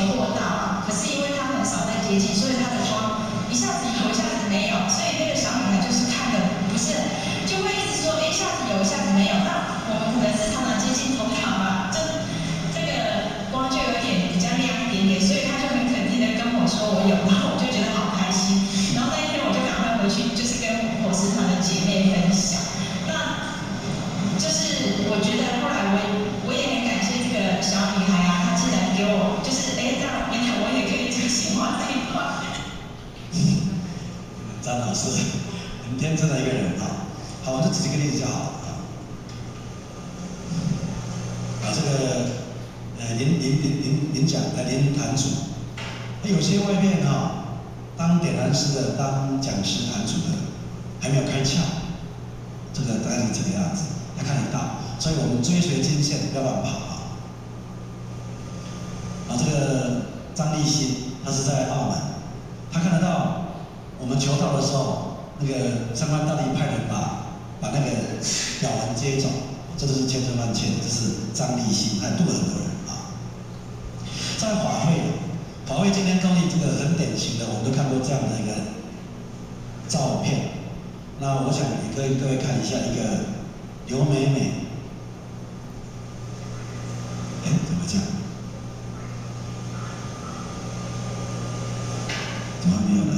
求过到啊，可是因为他很少在接近，所以他的妆一下子有，一下子没有，所以那个小女孩就是看的不是，就会一直说，一下子有，一下子没有。那我们可能是常常接近头发嘛，就这个光就有点比较亮一点点，所以他就很肯定的跟我说我有，然后我就觉得好开心。然后那一天我就赶快回去，就是跟伙食团的姐妹分享。那就是我觉得后来我也很感谢这个小女孩啊，她竟然给我就是让原来我也可以做显化这一块。张老师很天真的一个人啊。好，我就举个例子就好了啊。这个领奖领坛主，有些外面当点燃师的、当讲师坛主的还没有开窍，这个大概是这个样子。他看得到，所以我们追随金线不要乱跑这个张立新，他是在澳门，他看得到我们求道的时候，那个上官大帝派人把那个表文接走，这都是千真万确的，这是张立新，还度了很多人在法会今天终于这个很典型的，我们都看过这样的一个照片。那我想也可以各位看一下一个刘美美，怎么讲？怎么没有了？